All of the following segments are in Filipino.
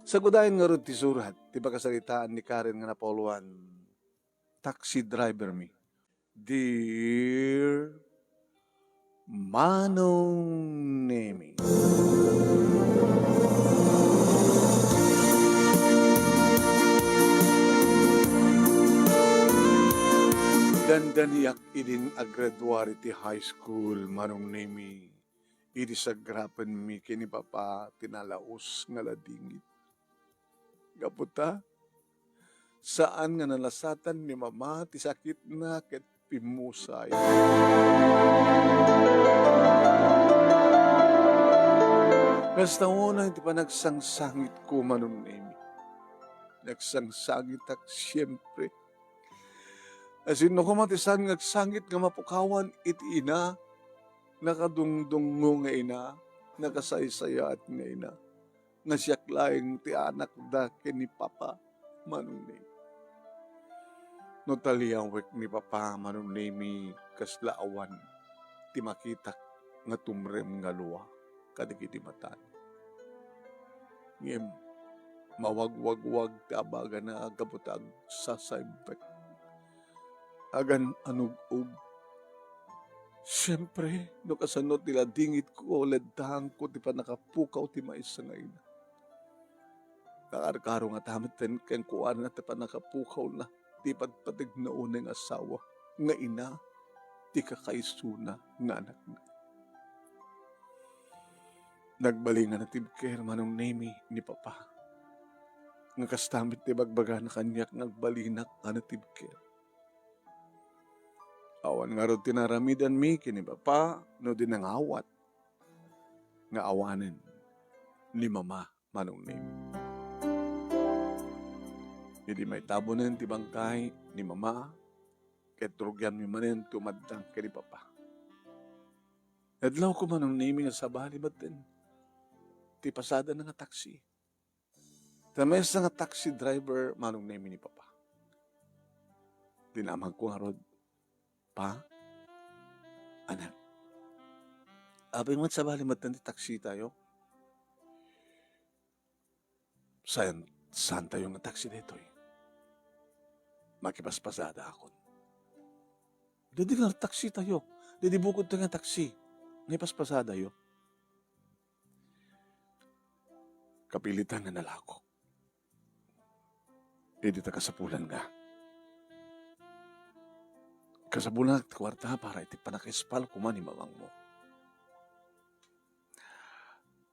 Sa gudayan nga ron ti surat, ti pakasalitaan ni Karen nga napoluan, taxi driver me. Dear Manong Nemi, dandaniak idin agraduari ti high school, Manong Nemi. Idi sagrapan mi kini papa tinalaos nga ladingit. Gaputa, saan nga nalasatan ni mama ti sakit na ket pimusay. Kasta una ti panagsangsangit ko, Manong Nemi. Nagsangsangit ak siyempre. Asin no kumatisan nagsangit nga mapukawan iti ina, nakadungdungo nga ina, nakasaysaya at nga ina, nga siyak laing ti anak da ni Papa, Manong Nemi. No taliyawek ni Papa, Manong Nemi, kaslaawan, ti makitak nga tumrem nga luwa, kadigiti matan. Ngem, mawagwagwag ti abaga na agabutag sa saimbek. Agan anug-ug. Siyempre, no kasanot nila dingit ko, ledahang ko, di pa nakapukaw ti maisa nga ina. Kakar-karo nga tamit ten ken kuan na ti pa nakapukaw na, di patpatig na unang asawa, nga ina, di kakaisuna nga anak na. Nagbalingan na tibker, Manong Nemi, ni Papa. Nga kastamit ti bagbaga na kanyak nagbalinak nga na tibker. Awan nga ro tinaramidan mi kini Papa no dinangawat nga awanen ni Mama, Manong Nemi. Hindi may tabonen ti bangkay ni Mama ket trugyan mi manen tumaddang kini Papa. Adlaw ko, Manong Nemi, nga sabali batten ti pasada na nga taxi. Tames nga taxi driver, Manong Nemi, ni Papa. Dinamag ko nga rod, Pa, anak, abay mo sabali batten ti taxi tayo. Saan tayo nga taxi dito eh? Makipaspasada ako. Didi nga taxi tayo. Didi bukod tayo nga taxi. Ngayon yo. Kapilitan nga nalako. Didi ta kasapulan nga. Kasapulan at kwarta para iti panakaspal kuman ni mamang mo.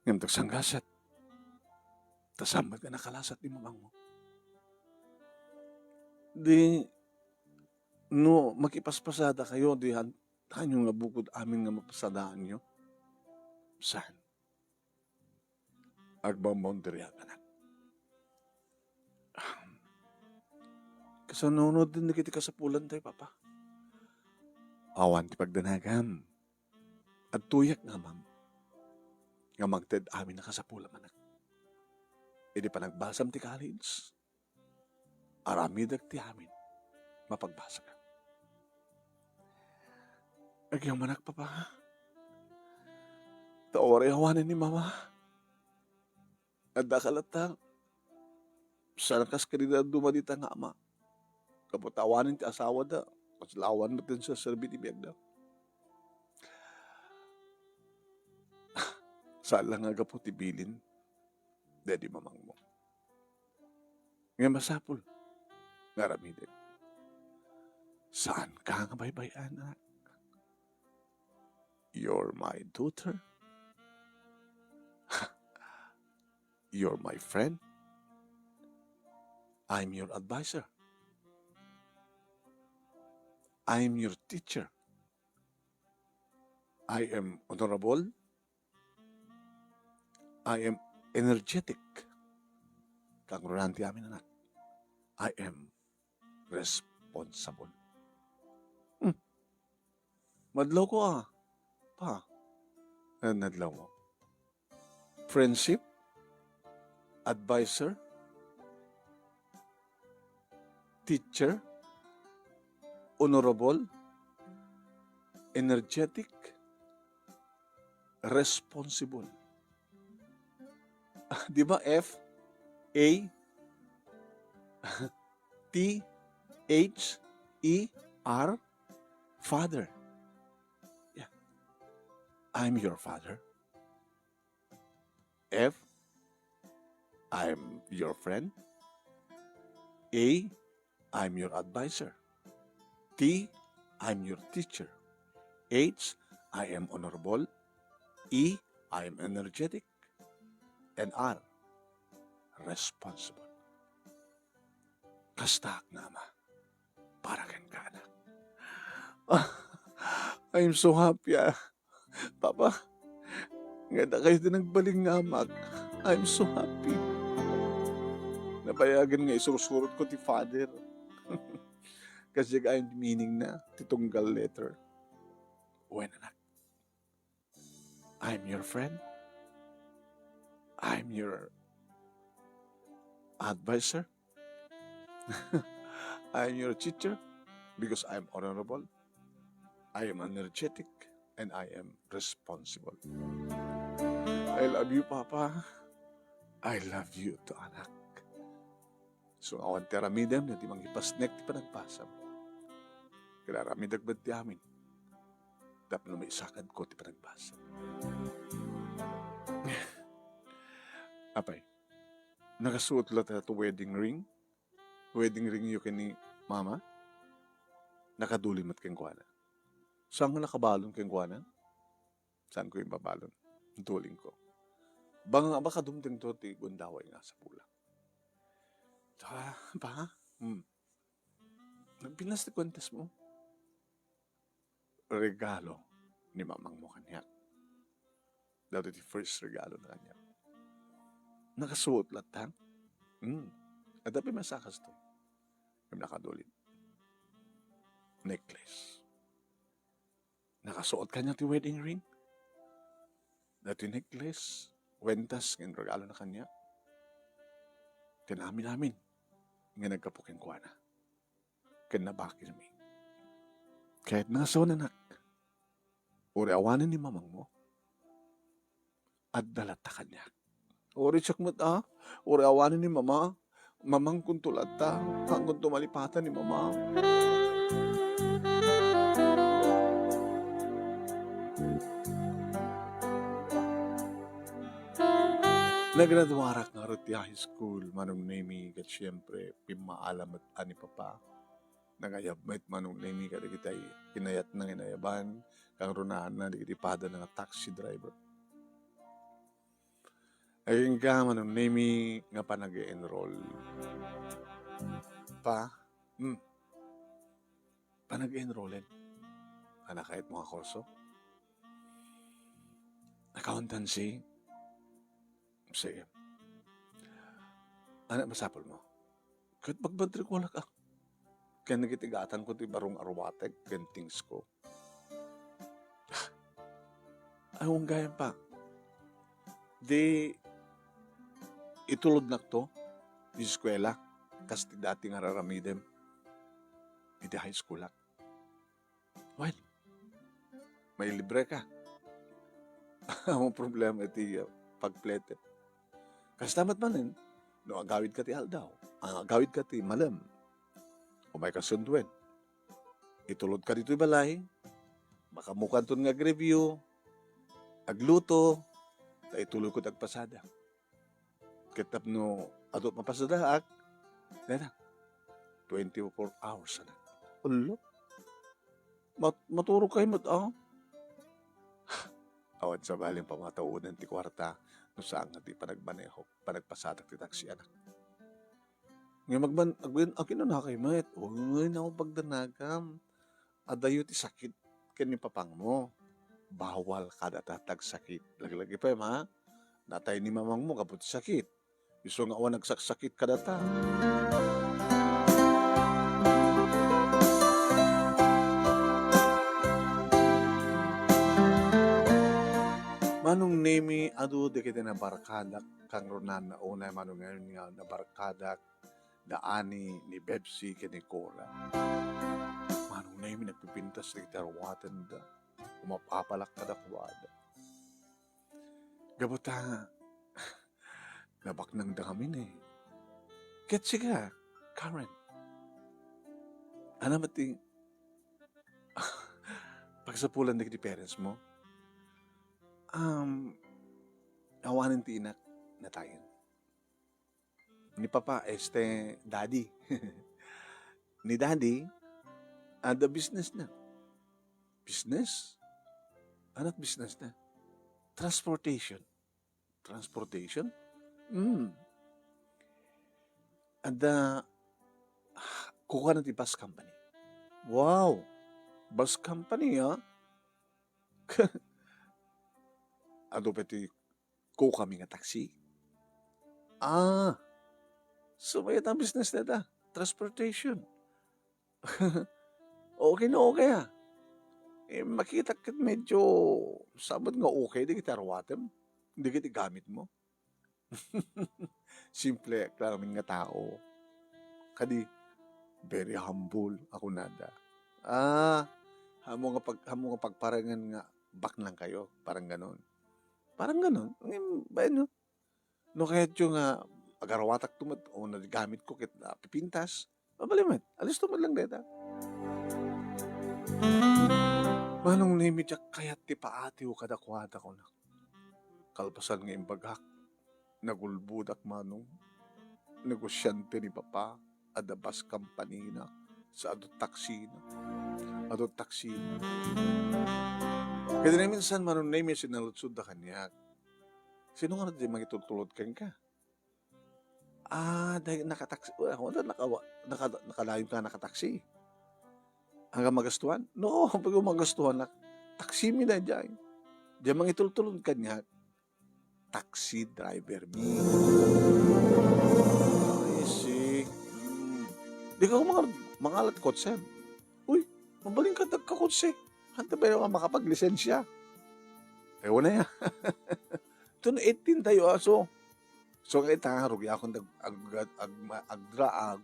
Ngayon tagsanggasat. Tasamad ka nakalasat ni mamang mo. Di, no, makipaspasada kayo, di hanyo nga bukod amin nga mapasadaan nyo. Saan? Agbang diri ang anak. Kasanunod din na kita kasapulan tayo, Papa. Awan ti pagdanagam. At tuyak nga, Ma'am. Nga magted amin na kasapulan, anak. Hindi pa nagbasam ti college. Aramidag ti amin. Mapagbasa ka. Agyang manak, Papa. Taore hawanan ni Mama. At dakalata, sa nakas kanina dumadita nga ama. Kaputawanin ti asawa da. Paslawan natin sa serbi ti biyag da. Saan lang nga po ti bilin. Daddy mamang mo. Ngayon masapul. Ngaramidin. Saan ka nga baybayan, anak? You're my daughter. You're my friend. I'm your advisor. I'm your teacher. I am honorable. I am energetic. Kangrulanti amin, anak. I am responsible. Madlaw ko Pa. Nadlaw mo. Friendship, advisor, teacher, honorable, energetic, responsible. Di ba F? A, T, H, E, R, Father. Yeah, I'm your father. F, I'm your friend. A, I'm your advisor. T, I'm your teacher. H, I am honorable. E, I am energetic. And R, responsible. Kastak na ama, para kang anak. I'm so happy, Papa, nga na kayo din nagbaling nga amak. I'm so happy. Napayagan nga isusurot ko ti Father. Kasi ang meaning na titunggal letter. When anak, I'm your friend. I'm your advisor. I'm your teacher because I'm honorable. I am energetic and I am responsible. I love you, Papa. I love you to anak. So awan ti aramidem na ti mangipasnek ti panagpasam. Kaya aramidag ba't ti amin? Dapat na may isakad ko ti panagpasam. Apay, nakasuot lang ta to wedding ring. Wedding ring yung kini mama. Nakadulimat keng kuwana. Saan nga nakabalon keng kuwana? Saan ko yung babalon? Duling ko. Baka dumting to ti gundaway nga sa pulang. Pa? Nagpinas na kwentes mo. Regalo ni mamang mo kanya. Dito ti first regalo na kanya. Nakasuot latang. At dapat masakas to. Yung nakadulit. Necklace. Nakasuot kanya ti wedding ring. Dati necklace. Wentas ng regalo na kanya. Kanamin namin. Nga nagkapukin ko na. Kanabaki namin. Kahit nasaw na nak. Uri awanan ni mamang mo. At dalata kanya. Uri tsak mo Uri awanan ni mama. Mamang kuntulata. Hanggang tumalipatan ni mama. Nagradwarak nga ro ti high school, manong nemi, kat siyempre, pimaalam at ani papa. Nangayabmet manong nemi, kada kita'y kinayat ng inayaban, kang runaan na, di kitipada ng taxi driver. Ayun ka, manong nemi, nga pa nag-enroll. Pa nag-enrollen. Anak kahit mga kurso. Accountancy. Sige. Anak, masapol mo. Kahit magbantrik wala ka. Kaya nagitigatan ko ti barong arwatek, gantings ko. Ayong gaya pa. Di, itulod na to, di eskwela, kasi dati nga raramidem, iti high school lang. Well, may libre ka. Ang problema iti pagplete. Kasi tamat man no agawid ka ti aldaw, ang agawid ka ti malam, o may kasundwen. Itulod ka dito balay, makamukan to nga review, agluto, ta itulog ko tagpasada. Kitap no, ato mapasada nena, 24 hours na. Ulo, maturo kayo awan sa baling pamataunan ti kwarta, no saan nga ti panagmaneho, panagpasadak ti taksi anak. Ngayon akin na kay met, uy na akong pagdanagam, adayo ti sakit kani papang mo, bawal kada tatag sakit. Lagi-lagi pa ma, natay ni mamang mo kapot sakit, gusto nga awan nagsaksakit kada ta. Manong nemi adu de kita na barkadak kang ronan na una manong ngayon nga na barkadak da ani ni Bebsi kini Cora. Manong nemi nagpipintas na kitarwatan da umapapalak kada kwada. Gabuta nabak nang da kami Ket siya, Karen. Ano mating, pagsapulan na kiti parents mo, awanin ti inak na tayo. Ni Papa, Daddy. Ni Daddy, ada business na. Business? Anat business na? Transportation. Transportation? Ada, kuha na ti bus company. Wow! Bus company, ha? Ado pa ti kuha kami nga taxi. So may ang business na ta. Transportation. Okay na okay, ha? Makita ka medyo, sabad nga okay, di kita arwatem. Hindi kita gamit mo. Simple, klaraming nga tao. Kadi, very humble ako nada. Hamo nga pagparangan nga back lang kayo. Parang ganon. Parang ganon. Ba no? No kahit yung agarawatak tumat o nagamit ko kit pipintas. Mabalimat. Alis tumad lang deta. Manong nimi tiyak kayat ti paati o kadakwada ko na. Kalpasan nga imbagak. Nagulbudak manong. Negosyante ni Papa. Adabas company na. Sa adot taksi na. Adot taksi na. Kaya na minsan manong nimi sinalutsud na kanya. Sino nga natin magitutulod ka? Dahil nakataksi. Nakalayo ka nakataksi. Hanggang magastuhan? No, pag magastuhan na, taksi mi na dyan. Diyan mangitultulod ka niya, taxi driver mi. I see. Di ka mga alat kotse. Uy, mabaling ka nagkakotse. Hanta ba yung makapaglisensya? Ewan na yan. Ito na 18 tayo aso. So nga itaharog akong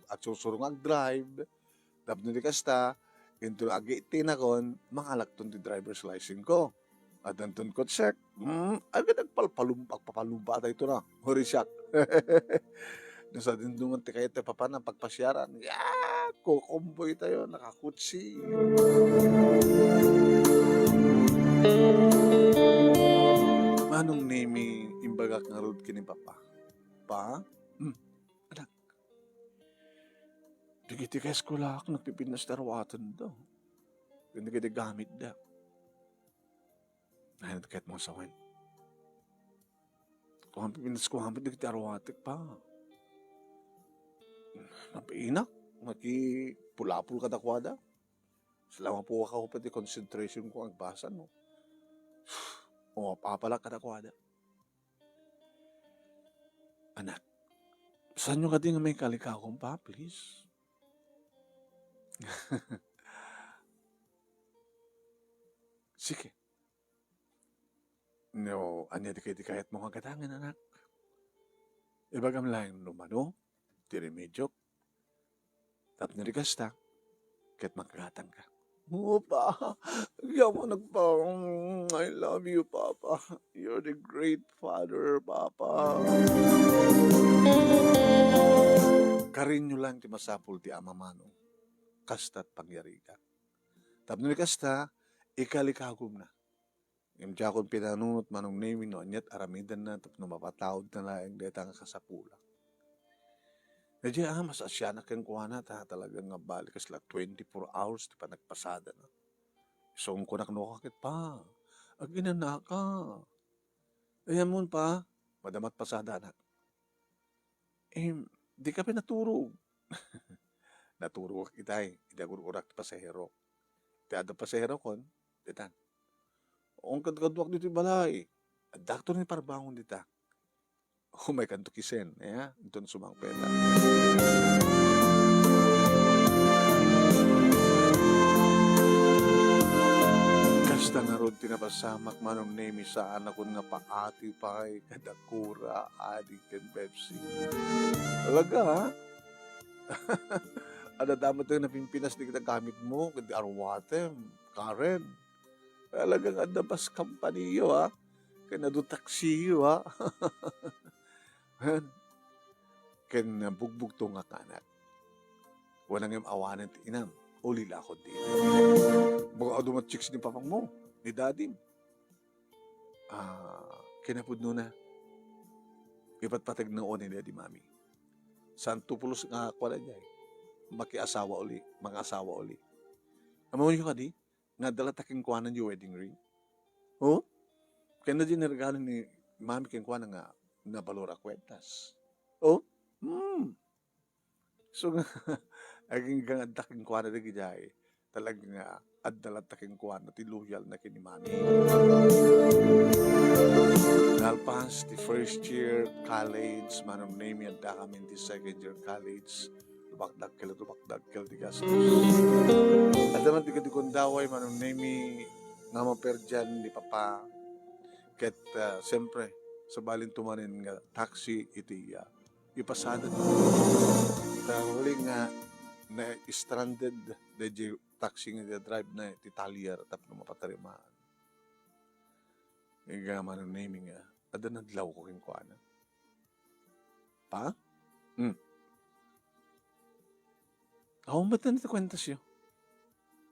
at susurong ag-drive. Tapos nito kasta, into ag-18 akon, mangalakton ti driver's license ko. At antun ko check. Agad pagpapalumpa tayo ito na. Hurry shock. Nasa dindungan ti kayo tayo papa ng pagpasyaran. Kukumboy tayo, nakakutsi. Manong name imbagak nga road kini papa? Pa? Anak. Digiti ka eskola ako, nagpipinas tarwatan daw. Ganda kita gamit daw. Nahinat kahit mga sawan. Kung ang pipinas ko, hamit digiti arwatik pa. Napiinak, makipulapul ka dakwada. Salamat po ako pati concentration ko ang basa, no? O, papala ka dakwada. Anak, saan nyo ka din may kalikakong pa, please? Sige. No, anya di kayat mo kagatangan, anak. Ibagam lang numano, tirimedyo, tap nirigasta, kahit magkagatang ka. Oo, pa. Kaya mo I love you, Papa. You're the great father, Papa. Karin nyo lang ti masapul ti ama manong. Kasta't pangyari ka. Tapos ni kasta, ikalikagom na. Yung diyakon pinanunot manong name no, anyat aramidan na, tapos mapatawad na lang, deta nga kasapula. Nadya, mas asyanak yung kuha na, talagang nga balik kasla 24 hours, di pa nagpasada na. So, kung nakakit pa, aginan na ka. Ayan mo pa, madamat pasada na. Di ka pinaturo. Naturo ka kitay, hindi ako urak pasahero. Tiada pasahero kon, ditan. Ang kadukadwak dito balay, at daktor ni parbangon dita. May kanto kisen, ito sumang peta. Kasta nga ron tinapasamak manong nemi sa anak ko nga paati pa'y kadakura, adik, and Pepsi. Talaga, ha? Ada damat yung napimpinas di kita gamit mo, kundi arwatem, Karen. Talagang adabas kampaniyo, ha? Kaya nadutak siyo, ha? ken bugbog to nga kanak. Walang yung awanan ti inam, ulila ko di. Baka dumat chicks ni papang mo, ni daddy. Kinapudno na. Ipatpatag na o ni daddy mami. Santo pulos nga kwala niya makiasawa uli, mga asawa uli. Amo nyo ka di, nga dala taking kuwanan yung wedding ring. Oh? Kaya na din regalo ni mami king kuwanan nga nabalora kwentas. Oh? So nga, aging gang taking kuwanan na gijay, talagang nga adala taking kuwanan ti loyal na kini mami. Nalpas, the first year college, manong name yan da kami the second year college, lubakdag kel di gastos. At naman di kondaway, manong name nga maperjan di papa. Ket siyempre, sa balin tumanin nga taxi iti ipasada na. Huli nga na stranded de taxi nga drive na iti Talyar tap na mapatarimaan. Nga manong name nga, ada nadlaw ko king kuana. Pa? Ako ba't na nito kwenta siya?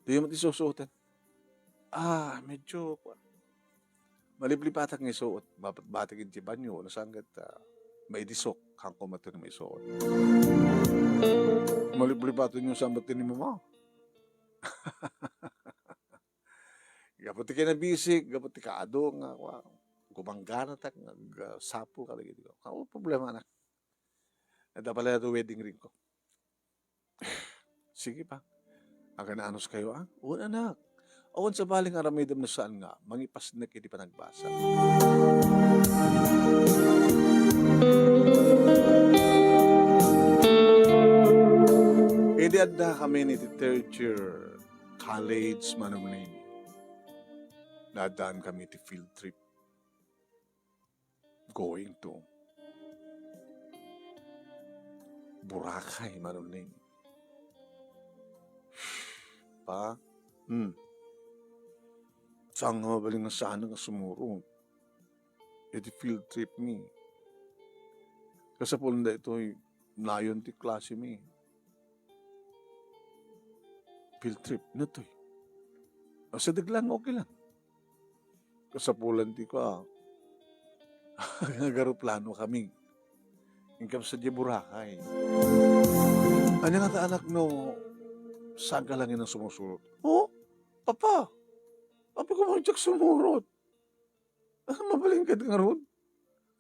Di mo iti susuotan. Medyo maliblipatak ng isuot. Batigin ti banyo. Nasanggat may disok. Kang kumato na may isuot. Maliblipatak yung sambat ni mama. Gapot ti kinabisik. Gapot ti kaado nga. Gumanggana tak. Nagsapo ka lagi. Kamo problema anak. At pala ito wedding ring ko. Sige pa. Aga na anos kayo Una anak. Awan sa baling aramidam na saan nga, mangipas na kiti pa nagbasa. Idi adda kami ni third year college manong name. Nadaan kami ti field trip. Going to Boracay manong name. Pa? Saan nga mabaling na sana nga sumuro? Iti field trip mi. Kasi po nanda ito, nayon ti klase mi. Field trip na ito. Sa daglang okay lang. Kasapulan ti ko nagaroplano kami. Ingkam sa Boracay. Ano nga anak no, saan ka lang yun ang sumusurot? Oh, papa! Papi ko magtsak sumurot. Mabaling ka nga ron.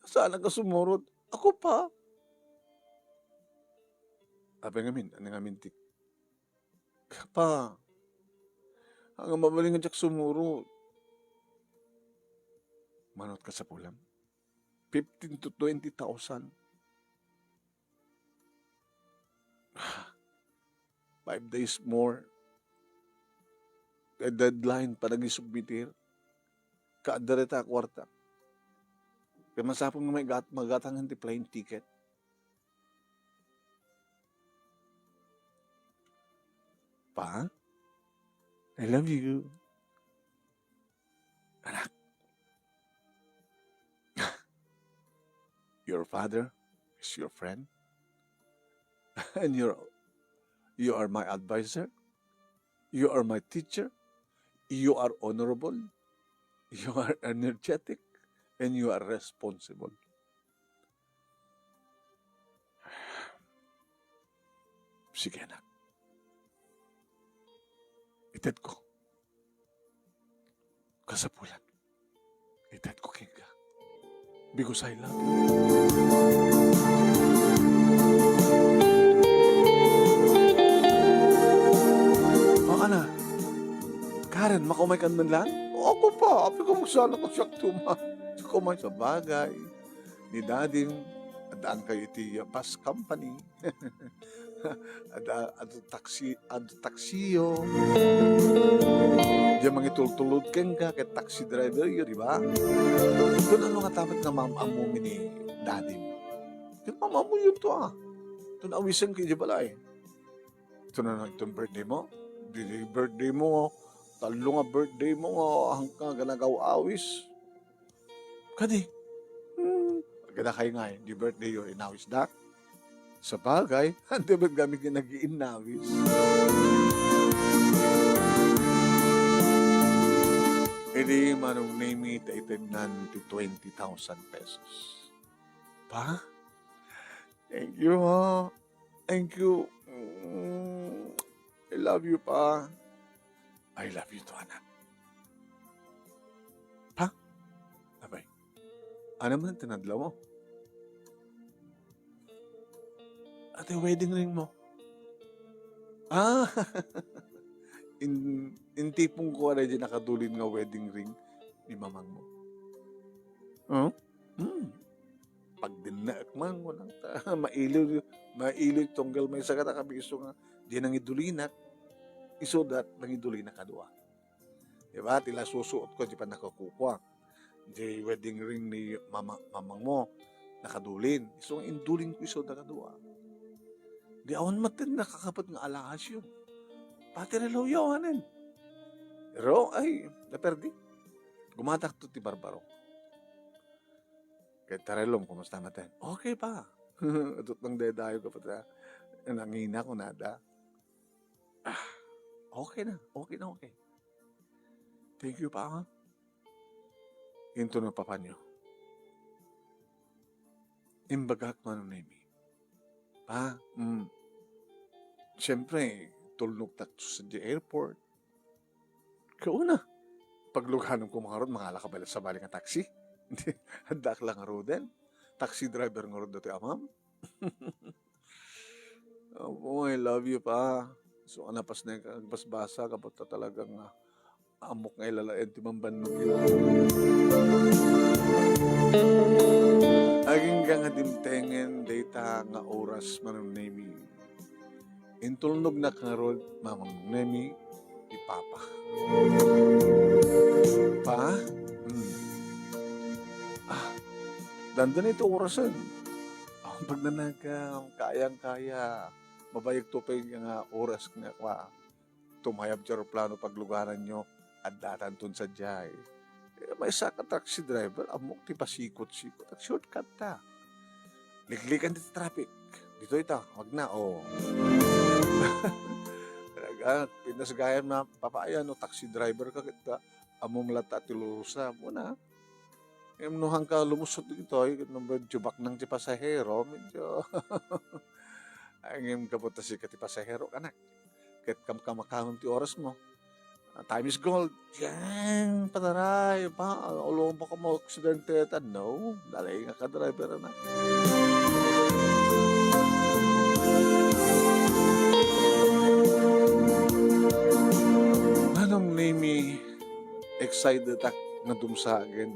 Saan ka sumurot? Ako pa. Apa ngamin? Ano ngamin tik? Pa. Ang mabaling ka sumurot. Manot ka sa pulam. 15 to 20,000. 5 days more. Deadline para gisubmitir. Kaadarita kwarta. Kaya masapong nga may magatangan ti plane ticket. Pa, I love you. Anak. Your father is your friend. And you are my advisor. You are my teacher. You are honorable. You are energetic. And you are responsible. Sige anak. Itad ko. Kasapulan. Itad ko kinga. Because I love you. Ana, Karen, makumay ka man lang? Ako pa, api ko magsana ko siya tuma. Kumay sa bagay. Ni Dadim, adaan kayo iti bus company. Ado taksiyo. Diyan mga tultulod keng ka, kaya taxi driver yun, di ba? Doon ano nga tapat nga mamamumin ni Dadim. Doon mamamu yun to Doon awisan kayo di balay. Ito na itong birthday mo. Birthday mo, talo nga birthday mo hanggang ganagaw-awis. Kadi, ganda kayo nga di birthday yun, inawis da. Sa bagay, hindi ba kami nag-iinawis? Hindi manong name it, itignan to 20,000 pesos. Pa? Thank you, ha? Thank you. I love you, pa. I love you to, anak. Pa? Abay, ano man ang tinadlaw mo? At yung wedding ring mo? Ah, in tipong ko na dyan nakadulin nga wedding ring ni mamang mo. Huh? Pag dinaak man mo lang ta, mailiw tonggal may sagata kami iso nga, di nang idulinak, iso dat nang idulinak kadua. Diba? Tila susuot ko, di pa nakakukuha. Di wedding ring ni mamang mo, nakadulin. Iso nga indulin ko iso da kadua. Di awan matin nakakapat nga alahas yun. Pati na yawanin. Pero ay, naperdi. Gumatak to ti Barbaro. Kaya tarelom, kumusta matin? Okay pa. Atut nang dedayo ka pa. Nangina ko nada. Okay na. Okay. Thank you pa, ha? Into na papa nyo. Imbagak man ang name. Pa? Siyempre, tulnog takto sa airport. Kauna. Pagluganan ko mga lakabala sa bali nga taxi. Handak lang nga roden. Taxi driver nga roden dati amam. Oh, I love you pa. So, anapas na yung basbasa kapag talagang amok nga ilalain ti mambanong yun. Aging ka nga dimtengen data nga oras manong nemi. Intulnog na karod mamang nemi ti papa. Pa? Dandan ito orasan. Pag nanagam, kayang-kaya, mabayag to pa yung oras nga kwa. Tumayab siya plano paglugaran nyo at datantun sa jay. May isa ka taxi driver, amok ti pasikot-sikot at shortcut ta. Liglikan dito traffic. Dito ito, wag na, pinasgayan na papayan, taxi driver ka kita, among lata at tilurusa mo na. Nuhang ka lumusot dito, medyo bak ng ti pasahero, medyo ang kapunta si ka ti pasahero kanak. Kahit kamakahon ti oras mo. Time is gold. Yan, pataray. Ulong ba ka mo aksidente? No, dalay nga ka driver na. Anong name excited ak na dumsagin?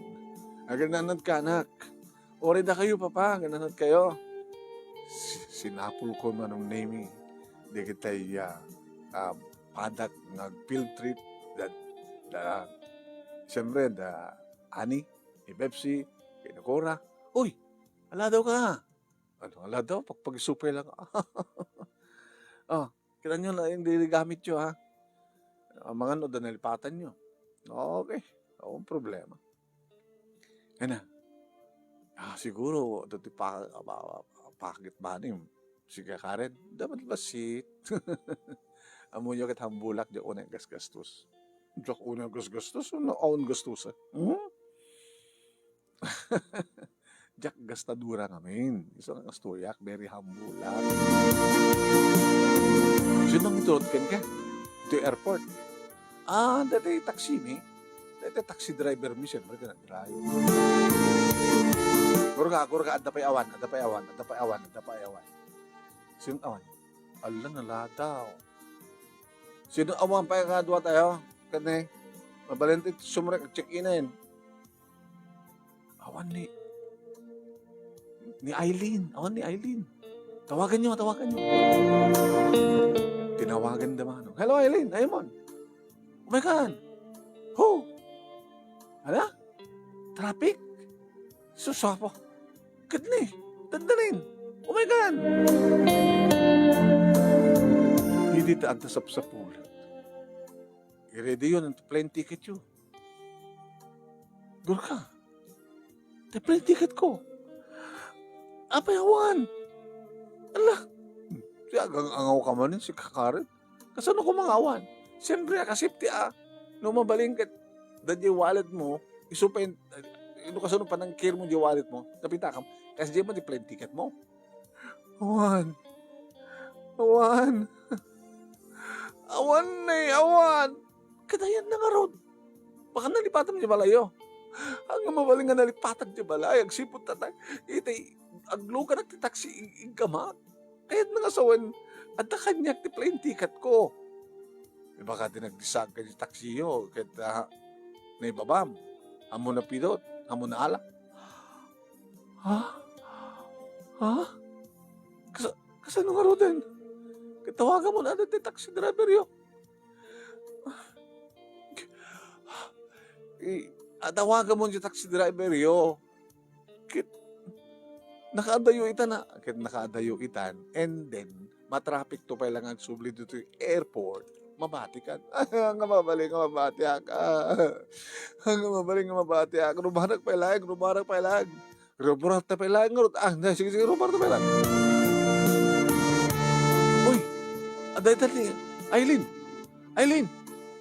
Gananad ka, anak. Ori na kayo, papa. Gananad kayo. Sinapul ko manong name. Di kita'y padak nag-field trip. Siyempre, Ani, Pepsi, Pinakora. Uy, ala daw ka. Ano, ala daw? Pag-supay lang. Kita nyo na hindi gamit nyo, ha? Mga no, nalipatan nyo. Okay. Ang problema. Ano? Siguro, dati pakit ba rin? Sige, Karen, dapat ba sit? Amo nyo kat hambulak, di unang gasgastos. Di unang gasgastos, unang gastos. Jak gastadura namin. Isang gastuyak, very hambulak. Sinong iturot ka? To airport. Dati taxi mi. Dati taxi driver mi, siyempre ka nag-drive. Kurga, adda pa'y awan. Sinong awan? Ala, naladaw. Sinong awan pa'y kadwa tayo? Kanay, mabalente, sumurek, check-in na yun. Awan ni Eileen. Tawagan nyo. Tinawagan naman. Hello, Eileen. Aymon. Oh my God. Who? Hala? Traffic? Susapo. Kadni. Dandanin. Oh my God. Hindi ta agtasap sa pool. I-ready yun ang plane ticket yun. Durka. The plane ticket ko. Apayawan. Ala, siya angaw ka man si Karen. Kasano ko mangawan? Siyempre, kasipti no mabaling kat, dadya wallet mo, isupain, kasano pa ng care mo di wallet mo, kapita ka, kasi di mo di plane ticket mo. Awan. Awan. Awan na awan. Kadayan na nga ron. Baka nalipatan mo di balayo. Hanggang mabaling nga nalipatan di balay, agsipot tatay, itay, aglo ka nagtitaksi ingkamat. Kahit na nga sawan, at kanyak ti plane ticket ko. E baka tinagdisag ka di taksiyo, kahit naibabam. Amo na pidot, amo na ala. Ha? Ha? Kasano nga ro din? Katawagan mo na ti taxi driver yo. Tawagan mo yung taxi driver yo. Nakadayo itan na. Nakadayo itan. And then, matraffic to pa lang ang subli dito yung airport. Mabati ka. Hanggang mabaling nga mabati ka. Hanggang mabaling nga mabati ka. Rumarag pa ilang. Rumarag pa ilang. Rumarag pa ilang. Sige, rumarag pa ilang. Uy, dali. Aileen,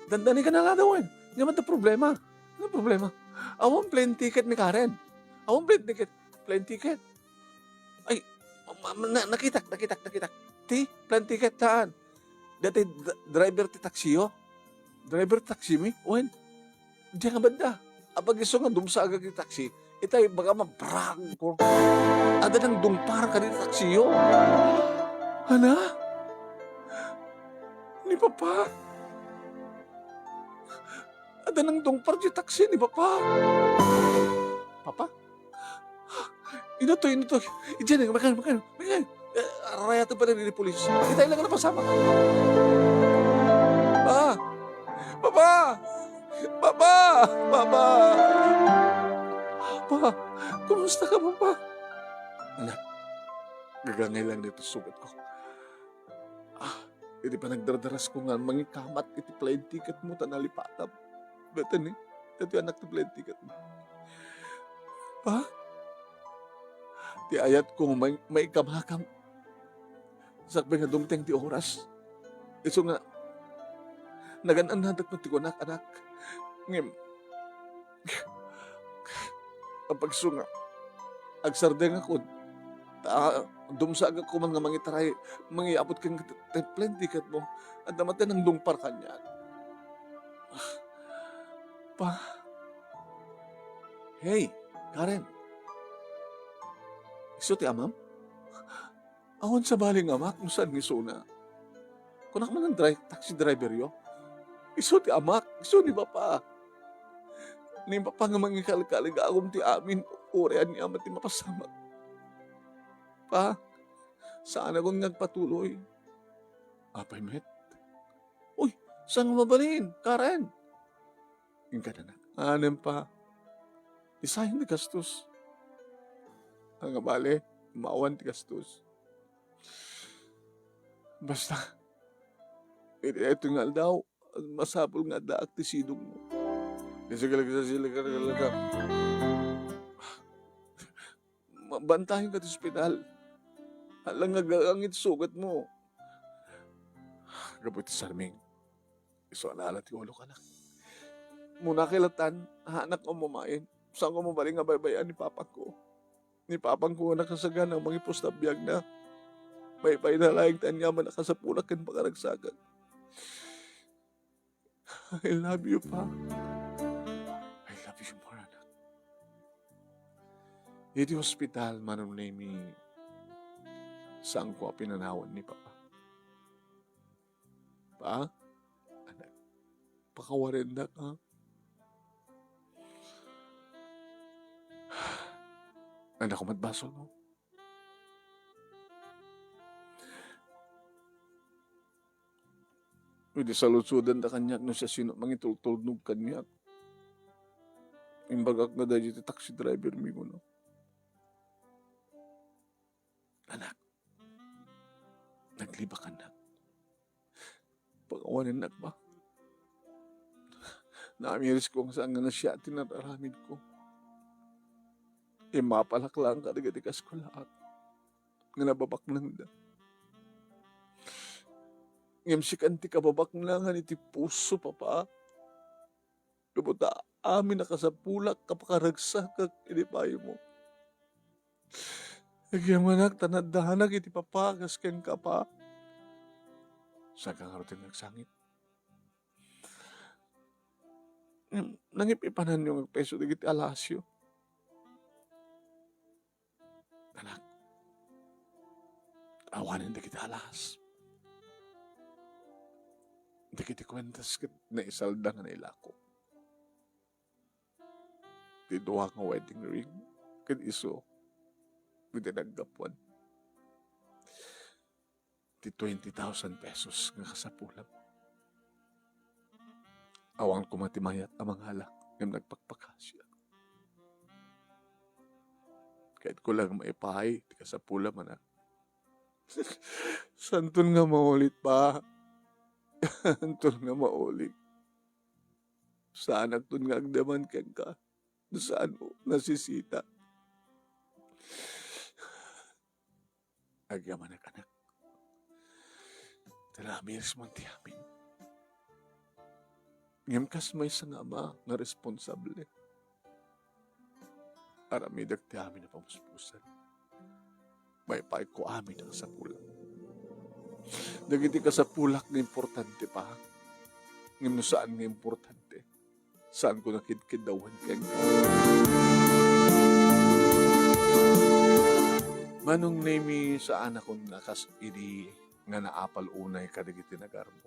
dandani ka na nga daw. Hindi naman ito problema. Ano problema? Awang plane ticket ni Karen. Awang plane ticket. Ay, nakita. Ti, plane ticket saan? Dati driver ti taksiyo. Driver taksi mi? Uwan, diyan ka banda. Apag iso nga dumsaga ti taksi, itay baga mabrang ko. Ada nang dumpar ka ni taksiyo. Ana? Ni Papa? Ada nang dumpar di taksi ni Papa? Papa? Ino to. Diyan, makan. Raya to pala ni polis. Itay lang na pasama. Papa! Papa! Kumusta ka, Papa? Anak, gagangay lang dito sugat ko. Hindi pa nagdardaras ko nga mangikamat iti plane ticket mo tanalipatab. Beto ni, dati anak ti plane ticket mo. Pa? Ti ayat ko may kamakam. Sakbay nga dumteng ti oras. Iso nga, nagan-anadak mo ti anak. Ngem, ang pagsunga, agsardeng ako, dumsag ako man nga mangitaray, mangiabot kang plane ticket mo, at namatay ng dumpar kanya. Pa, hey, Karen, iso ti amam? Awan sa baling amak, nusan ni Suna. Kung man ang taxi driver yo, iso ti amak, iso ni Papa. Ni Papa nga mangikalig-kalig agom ti amin, orean ni amat ti mapasama. Pa, saan akong nagpatuloy? Apay met. Uy, saan nga mabalin? Karen. Yung ka na. Anem pa. Isahin ti gastos. Ang bale, maawan ti gastos. Basta, ito nga daw, masapol nga daak ti sidong mo. Sige. Bantahin ka ti ospital. Alang nga sugat mo. Gabuti Sarming. Iso alala ti ulo ka na. Muna kilatan, anak ko mamain. Saan ko mabaling nga baybayan ni Papa ko. Ni Papang ko nakasagan ang mga postabiyag na. May na laing tanyaman nakasapulak kan pakaragsagan. I love you, Pa. I love you more, anak. Iti hospital, manong name saan ko pinanawan ni Papa. Pa, anak, pakawarin na ka. Anak ko matbasol mo. Hindi salutsudan na kanyak no siya sino mangitultulnog kanyak. Imbagak na dahil iti taxi driver mi ko, no? Anak, nagliba ka na. Pag-awanin na ba? Naamiris ko ang saan nga na siya tinararamid ko. Mapalak lang ka nagatikas ko lahat. nga nababaknang da. Ngem si kanti kababaknangan iti puso, Papa. Kabuta amin nakasapulak kapakaragsak kag inipayo mo. Nagyamanak tanadahanag iti Papa kas ken ka pa. Sa kang arutin nagsangit. Nangip ipanan yung peso digiti alasyo. Anak, awanin digiti alas. Digiti kwentas ket na isalda nga nailako. Di duwa nga wedding ring ket iso digiti naggapuan. Di 20,000 pesos nga kasapulam. Awang kumatimayat amang halak ngem nagpakpakasya. Kahit ko lang maipahay, di kasapulam anak. Santun nga maulit pa. Santun nga maulit. Saan agtun nga agdaman ken ka. Saan mo nasisita. Agyaman anak. Talamis man ti amin. Ngem kas may sang ama nga responsable. Aramidag ti amin na pamuspusan. May paay ko amin ang sapulang. Dagiti kasapulak nga importante pa. Ngem no saan nga importante. Saan ko nakidkidawan keng ka. Manong nemi sa anak ko nakas idi nga naapal unay kadagiti nagarbo.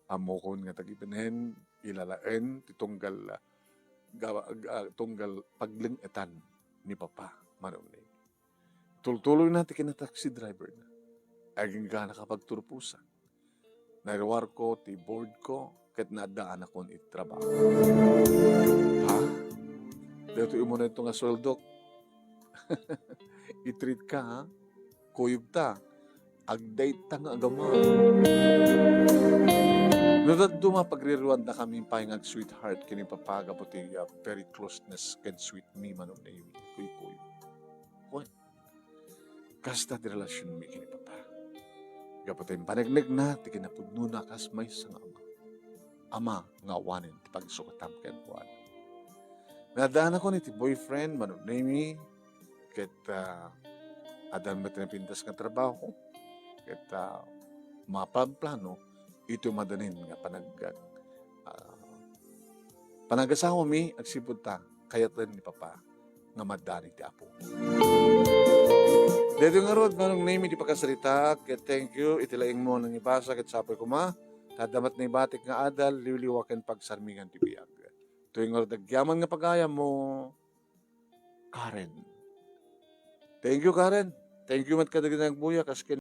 Amo kon nga tagipinen ilalaen titunggal tunggal paglingetan ni Papa manong nemi. Tultuloy na ti kina taxi driver na. Aging ka nakapagturpusan. Nairwar ko ti board ko ket nadaan akon itrabaho. Ha? Dito imo na ito nga sweldo. I-treat ka, ha? Kuyog ta. Ag-date ta nga agama. Nodat duma pagriruan na kami pahingag sweetheart kini Papa kaputi very closeness can sweet me manong na yun. Kuy. What? Kasta di relasyon mi kini Papa. Kaputi panagnig na ti kinapudno na kas may sang ama. Ama nga wanin ti pagsukatam ken kuan. Nadaan ako ni ti boyfriend manong na mi ket adan met na pintas nga trabaho ket mapagplano ito madanin nga panagasawa mi agsipud ta kayat ni Papa nga madani ti apo. Dito nga rod manong name di pagkasalita ket thank you itilaing mo nang ibasa ket sapoy ko ma tadamat na ibatik nga adal liwliwaken pagsarmingan ti biag. Tuwing nga rod agyaman nga pagayam mo Karen. Thank you Karen. Thank you mat kadagiti nagbuya kas